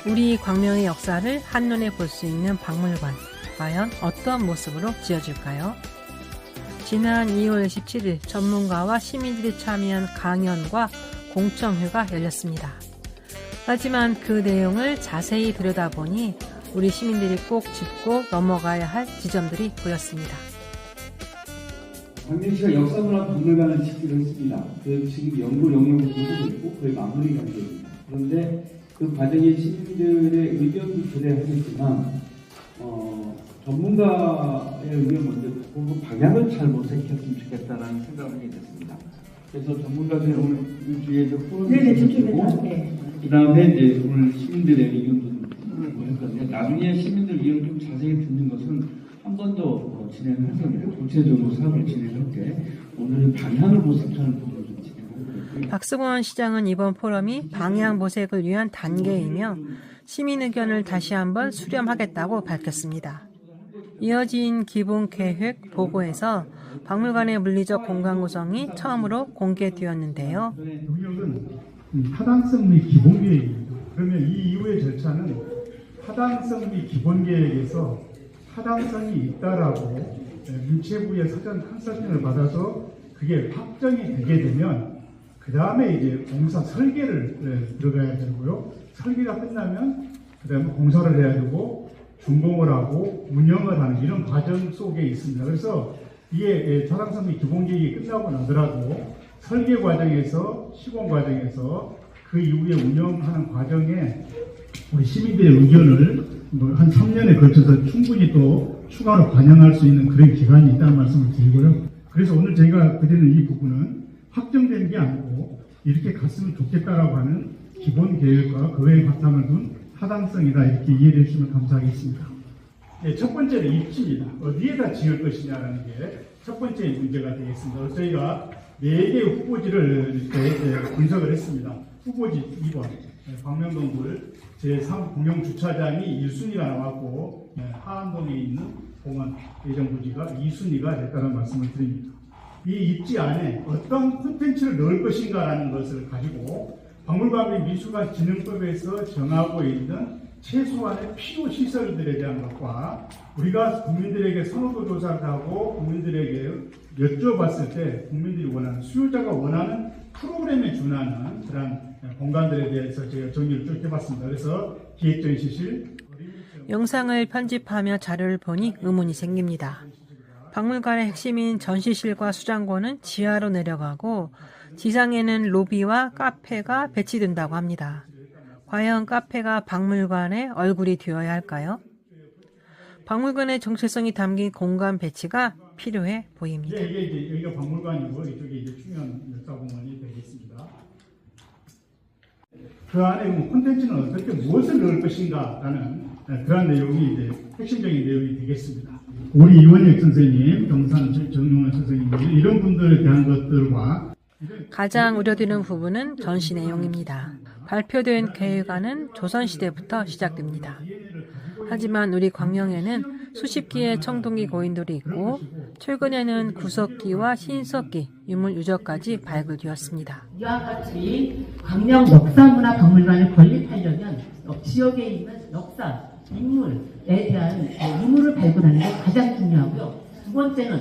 우리 광명의 역사를 한눈에 볼 수 있는 박물관, 과연 어떤 모습으로 지어질까요? 지난 2월 17일 전문가와 시민들이 참여한 강연과 공청회가 열렸습니다. 하지만 그 내용을 자세히 들여다보니 우리 시민들이 꼭 짚고 넘어가야 할 지점들이 보였습니다. 광명시가 역사문화박물관을 짓기로 했습니다. 지금 연구 영역을 보고 있고 거의 마무리 단계입니다. 그런데 그 과정에 시민들의 의견도 조례하겠지만 전문가의 의견 먼저 듣고 그 방향을 잘 모색했으면 좋겠다는 생각을 하게 됐습니다. 그래서 전문가들 오늘 주위에서 포럼을 주고 그 다음에 이제 오늘 시민들의 의견도 듣고 했거든요. 나중에 시민들 의견을 좀 자세히 듣는 것은 한 번 더 진행할 겁니다. 구체적으로 사업을 진행할 때 오늘은 방향을 모색하는 부분을 좀 진행하고 있고요. 박승원 시장은 이번 포럼이 방향 모색을 위한 단계이며 시민 의견을 다시 한번 수렴하겠다고 밝혔습니다. 이어진 기본계획 보고에서 박물관의 물리적 공간 구성이 처음으로 공개되었는데요. 영역은 타당성 및 기본계획입니다. 그러면 이 이후의 절차는 타당성 및 기본계획에서 타당성이 있다라고 문체부의 사전 컨설팅을 받아서 그게 확정이 되게 되면 그 다음에 이제 공사 설계를 들어가야 되고요. 설계가 끝나면 그 다음에 공사를 해야 되고 준공을 하고 운영을 하는 이런 과정 속에 있습니다. 그래서 이게 타당성 및 기본계획이 끝나고 나더라도 설계 과정에서 시공 과정에서 그 이후에 운영하는 과정에 우리 시민들의 의견을 한 3년에 걸쳐서 충분히 또 추가로 반영할 수 있는 그런 기간이 있다는 말씀을 드리고요. 그래서 오늘 저희가 드리는 이 부분은 확정된 게 아니고 이렇게 갔으면 좋겠다라고 하는 기본 계획과 그 외의 바탕을 둔 타당성이다 이렇게 이해해 주시면 감사하겠습니다. 네, 첫 번째는 입지입니다. 어디에다 지을 것이냐라는 게 첫 번째 문제가 되겠습니다. 저희가 4개의 후보지를 이렇게 분석을 했습니다. 후보지 2번 광명동굴 제3 공영주차장이 1순위가 나왔고 하안동에 있는 공원 예정부지가 2순위가 됐다는 말씀을 드립니다. 이 입지 안에 어떤 콘텐츠를 넣을 것인가라는 것을 가지고 박물관 및 미술관 진흥법에서 정하고 있는 최소한의 필요 시설들에 대한 것과 우리가 국민들에게 선호도 조사를 하고 국민들에게 여쭤봤을 때 국민들이 원하는 수요자가 원하는 프로그램에 준하는 그런 공간들에 대해서 제가 정리를 쭉 해봤습니다. 그래서 기획전시실 영상을 편집하며 자료를 보니 의문이 생깁니다. 박물관의 핵심인 전시실과 수장고는 지하로 내려가고 지상에는 로비와 카페가 배치된다고 합니다. 과연 카페가 박물관의 얼굴이 되어야 할까요? 박물관의 정체성이 담긴 공간 배치가 필요해 보입니다. 이게 여기가 박물관이고 이쪽이 이제 충현 역사공원이 되겠습니다. 그 안에 콘텐츠는 어떻게 무엇을 넣을 것인가라는 그런 내용이 이제 핵심적인 내용이 되겠습니다. 우리 이원혁 선생님, 경산 정용원 선생님 이런 분들에 대한 것들과 가장 우려되는 부분은 전시 내용입니다. 발표된 계획안은 조선시대부터 시작됩니다. 하지만 우리 광명에는 수십 기의 청동기 고인돌이 있고 최근에는 구석기와 신석기, 유물 유적까지 발굴되었습니다. 이와 같이 광명 역사문화박물관을 건립하려면 지역에 있는 역사, 인물에 대한 유물을 발굴하는 게 가장 중요하고요. 두 번째는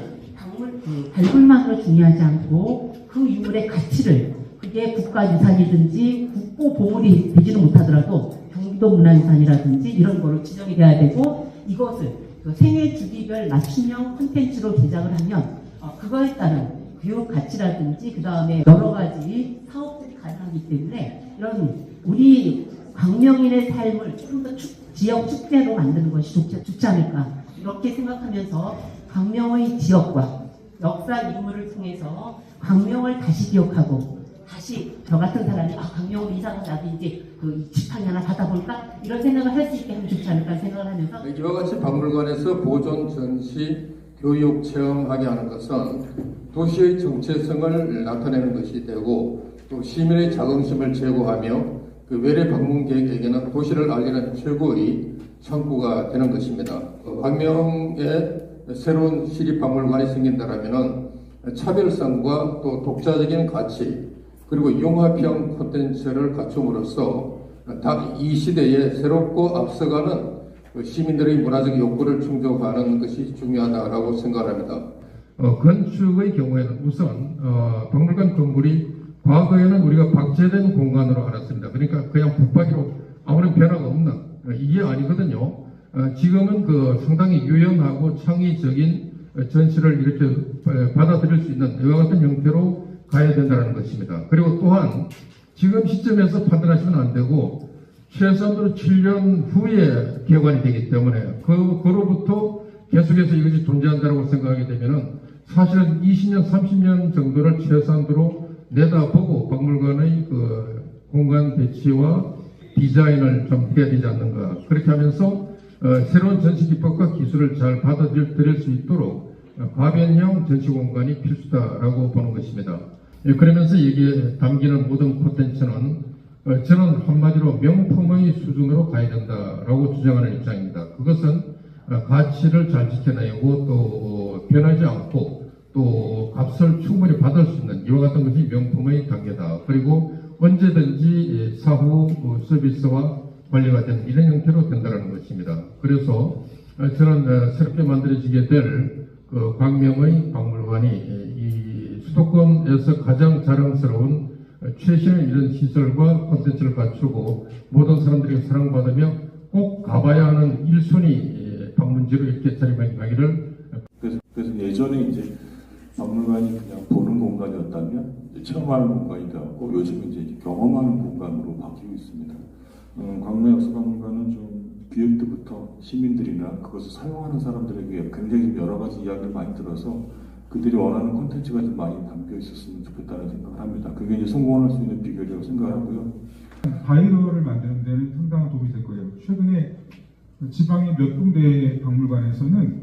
발굴만으로 중요하지 않고 그 유물의 가치를 그게 국가유산이든지 국보보물이 되지는 못하더라도 경기도 문화유산이라든지 이런 거로 지정이 돼야 되고 이것을 생애 주기별 맞춤형 콘텐츠로 제작을 하면 그거에 따른 교육 가치라든지 그 다음에 여러 가지 사업들이 가능하기 때문에 이런 우리 광명인의 삶을 좀 더 지역 축제로 만드는 것이 좋지 않을까 이렇게 생각하면서 광명의 지역과 역사 인물을 통해서 광명을 다시 기억하고 다시 저 같은 사람이 광명으로 이사가 나도 이제 그 지팡이 하나 받아볼까 이런 생각을 할 수 있게 하면 좋지 않을까 생각을 하면서 이와 같이 박물관에서 보존, 전시, 교육, 체험하게 하는 것은 도시의 정체성을 나타내는 것이 되고 또 시민의 자긍심을 제고하며 그 외래 방문객에게는 도시를 알리는 최고의 창구가 되는 것입니다. 광명에 새로운 시립박물관이 생긴다라면은 차별성과 또 독자적인 가치 그리고 융합형 콘텐츠를 갖춤으로써 이 시대에 새롭고 앞서가는 시민들의 문화적 욕구를 충족하는 것이 중요하다고 생각합니다. 건축의 경우에는 우선 박물관 건물이 과거에는 우리가 박제된 공간으로 알았습니다. 그러니까 그냥 붙박이로 아무런 변화가 없는 이게 아니거든요. 지금은 상당히 유연하고 창의적인 전시를 이렇게 받아들일 수 있는 이와 같은 형태로 가야 된다는 것입니다. 그리고 또한 지금 시점에서 판단하시면 안 되고 최소한으로 7년 후에 개관이 되기 때문에 그로부터 계속해서 이것이 존재한다고 생각하게 되면은 사실은 20년, 30년 정도를 최소한으로 내다보고 박물관의 공간 배치와 디자인을 좀 해야 되지 않는가. 그렇게 하면서 새로운 전시 기법과 기술을 잘 받아들일 수 있도록 과변형 전시 공간이 필수다라고 보는 것입니다. 그러면서 여기에 담기는 모든 콘텐츠는 저는 한마디로 명품의 수준으로 가야 된다라고 주장하는 입장입니다. 그것은 가치를 잘 지켜내고 또 변하지 않고 또 값을 충분히 받을 수 있는 이와 같은 것이 명품의 단계다. 그리고 언제든지 사후 서비스와 관리가 되는 이런 형태로 된다는 것입니다. 그래서 저는 새롭게 만들어지게 될 광명의 박물관이 이 수도권에서 가장 자랑스러운 최신의 이런 시설과 콘텐츠를 갖추고 모든 사람들에게 사랑받으며 꼭 가봐야 하는 1순위 방문지로 이렇게 자리매김하기를. 그래서 예전에 이제 박물관이 그냥 보는 공간이었다면 체험하는 공간이 되었고 요즘은 이제 경험하는 공간으로 바뀌고 있습니다. 광명역사박물관은 좀 기획 때부터 시민들이나 그것을 사용하는 사람들에게 굉장히 여러 가지 이야기를 많이 들어서 그들이 원하는 콘텐츠가 좀 많이 담겨 있었으면 좋겠다는 생각을 합니다. 그게 이제 성공할 수 있는 비결이라고 생각하고요. 바이러를 만드는 데는 상당한 도움이 될 거예요. 최근에 지방의 몇 군데 박물관에서는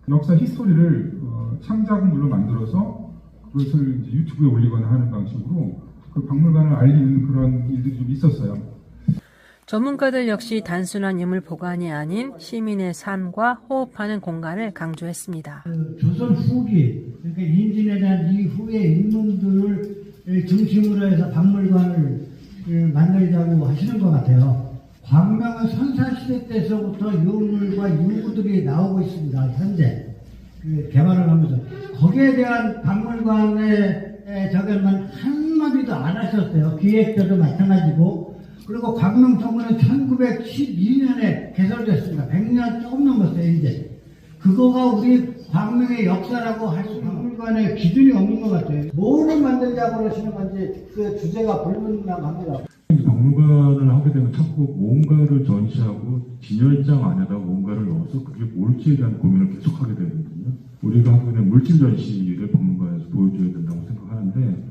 역사 히스토리를 창작물로 만들어서 그것을 이제 유튜브에 올리거나 하는 방식으로 그 박물관을 알리는 그런 일들이 좀 있었어요. 전문가들 역시 단순한 유물 보관이 아닌 시민의 삶과 호흡하는 공간을 강조했습니다. 조선 후기, 그러니까 임진에 대한 이후의 인문들을 중심으로 해서 박물관을 만들자고 하시는 것 같아요. 광명은 선사시대 때서부터 유물과 유구들이 나오고 있습니다. 현재 개발을 하면서 거기에 대한 박물관의 저결만 한마디도 안 하셨어요. 기획 때도 마찬가지고. 그리고 광명성문은 1912년에 개설됐습니다. 100년 조금 넘었어요, 이제. 그거가 우리 광명의 역사라고 할 수 있는 박물관의 기준이 없는 것 같아요. 뭐를 만들자고 그러시는 건지 그 주제가 불분명합니다. 박물관을 하게 되면 자꾸 뭔가를 전시하고 진열장 안에다 뭔가를 넣어서 그게 뭘지에 대한 고민을 계속 하게 되거든요. 우리가 하고 있는 물질 전시를 박물관에서 보여줘야 된다고 생각하는데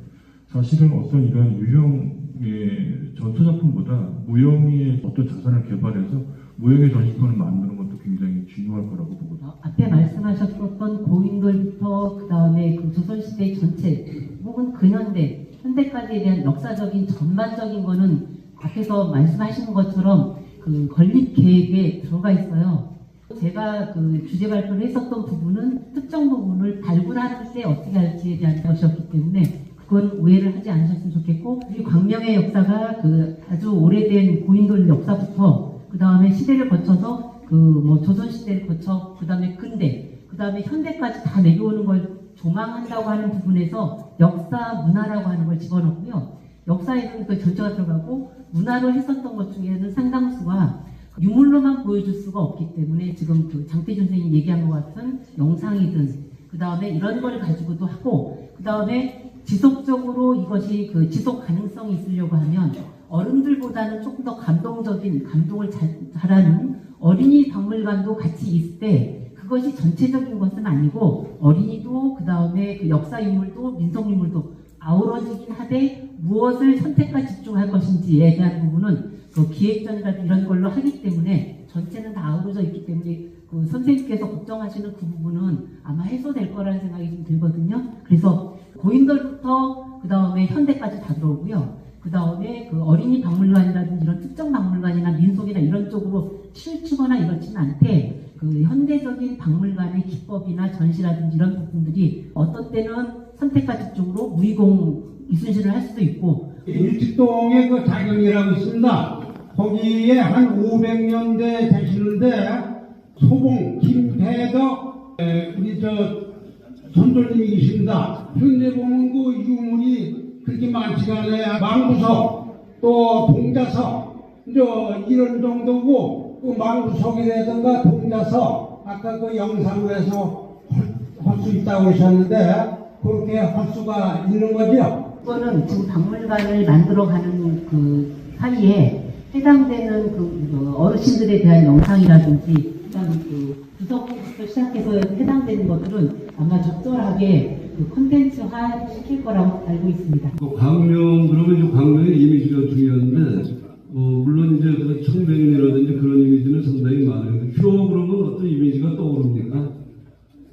사실은 어떤 이런 유형의 전투작품보다 무형의 어떤 자산을 개발해서 무형의 전시권을 만드는 것도 굉장히 중요할 거라고 보거든요. 앞에 말씀하셨던 고인돌부터 그 다음에 그 조선시대 전체 혹은 근현대, 현대까지에 대한 역사적인 전반적인 거는 앞에서 말씀하신 것처럼 그 건립 계획에 들어가 있어요. 제가 그 주제 발표를 했었던 부분은 특정 부분을 발굴하는 때 어떻게 할지에 대한 것이었기 때문에 그건 오해를 하지 않으셨으면 좋겠고, 이 광명의 역사가 그 아주 오래된 고인돌 역사부터 그 다음에 시대를 거쳐서 그 뭐 조선 시대를 거쳐 그 다음에 근대, 그 다음에 현대까지 다 내려오는 걸 조망한다고 하는 부분에서 역사 문화라고 하는 걸 집어넣고요. 역사에는 그 전체가 들어가고 문화로 했었던 것 중에는 상당수가 유물로만 보여줄 수가 없기 때문에 지금 그 장태준 선생님이 얘기한 것 같은 영상이든 그 다음에 이런 걸 가지고도 하고 그 다음에 지속적으로 이것이 그 지속 가능성이 있으려고 하면 어른들보다는 조금 더 감동적인 감동을 잘하는 어린이 박물관도 같이 있을 때 그것이 전체적인 것은 아니고 어린이도 그 다음에 그 역사 인물도 민속 인물도 아우러지긴 하되 무엇을 선택과 집중할 것인지에 대한 부분은 그 기획전이라든지 이런 걸로 하기 때문에 전체는 다 아우러져 있기 때문에 그 선생님께서 걱정하시는 그 부분은 아마 해소될 거라는 생각이 좀 들거든요. 그래서 고인돌부터 그 다음에 현대까지 다 들어오고요. 그 다음에 그 어린이 박물관이라든지 이런 특정 박물관이나 민속이나 이런 쪽으로 치우치거나 이렇지는 않대. 그 현대적인 박물관의 기법이나 전시라든지 이런 부분들이 어떤 때는 선택과 집중으로 무의공 이순신을 할 수도 있고 일직동의 그 자경이라고 있습니다. 거기에 한 500년대 되시는데 소봉 김배덕 우리 선돌님이십니다. 현재 보면 그 유물이 그렇게 많지가 않아요. 망부석 또 동자석 이런 정도고 그 망부석이라든가 동자석 아까 그 영상으로 해서 할 수 있다고 하셨는데 그렇게 할 수가 있는 거죠? 그거는 지금 박물관을 만들어가는 그 사이에 해당되는 그 어르신들에 대한 영상이라든지 그다음 그 구석부터 시작해서 해당되는 것들은 아마 적절하게 그 콘텐츠화 시킬 거라고 알고 있습니다. 광명 그러면 이제 광명의 이미지가 중요한데 물론 이제 그 청백리라든지 그런 이미지는 상당히 많아요. 휴 그러면 어떤 이미지가 떠오릅니까?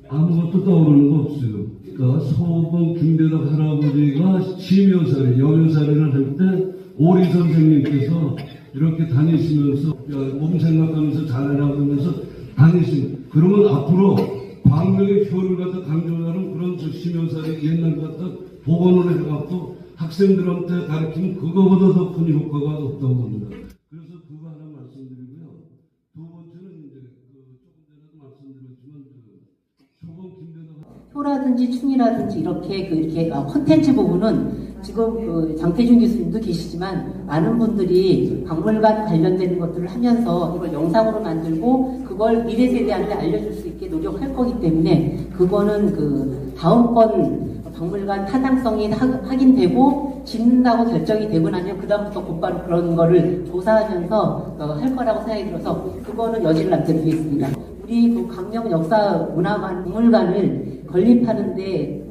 아무것도 떠오르는 거 없어요. 그러니까 서봉 김대덕 할아버지가 치묘살이 여묘살이를 할 때 오리 선생님께서 이렇게 다니시면서 몸 생각하면서 잘해라고 하면서 다니시는 그러면 앞으로 광명의 효를 갖다 강조하는 그런 치묘살이 옛날 갖다 복원을 해갖고 학생들한테 가르치면 그거보다 더 큰 효과가 없다고 봅니다. 그래서 그거 하나 말씀드리고요. 두 번째는 이제 조금 전에도 말씀드렸지만 소봉 김대덕 효라든지 춤이라든지 이렇게 콘텐츠 부분은 지금 장태준 교수님도 계시지만 많은 분들이 박물관 관련되는 것들을 하면서 이걸 영상으로 만들고 그걸 미래 세대한테 알려줄 수 있게 노력할 거기 때문에 그거는 그 다음번 박물관 타당성이 확인되고 짓는다고 결정이 되고 나면 그다음부터 곧바로 그런 거를 조사하면서 할 거라고 생각이 들어서 그거는 여지를 남겨두겠습니다. 우리 그 광명 역사 문화박물관을 건립하는데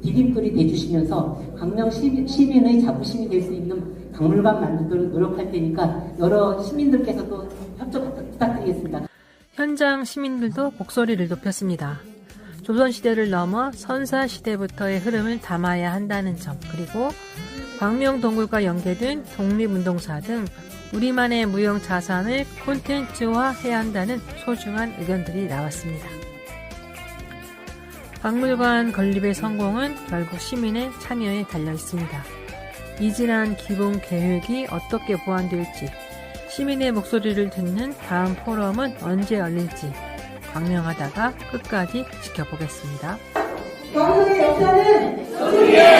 디딤돌이 돼주시면서 광명 시민의 자부심이 될 수 있는 박물관 만들도록 노력할 테니까 여러 시민들께서도 협조 부탁드리겠습니다. 현장 시민들도 목소리를 높였습니다. 조선시대를 넘어 선사시대부터의 흐름을 담아야 한다는 점, 그리고 광명동굴과 연계된 독립운동사 등 우리만의 무형 자산을 콘텐츠화해야 한다는 소중한 의견들이 나왔습니다. 박물관 건립의 성공은 결국 시민의 참여에 달려 있습니다. 이진한 기본 계획이 어떻게 보완될지, 시민의 목소리를 듣는 다음 포럼은 언제 열릴지 광명하다가 끝까지 지켜보겠습니다. 광명의 역사는 우리의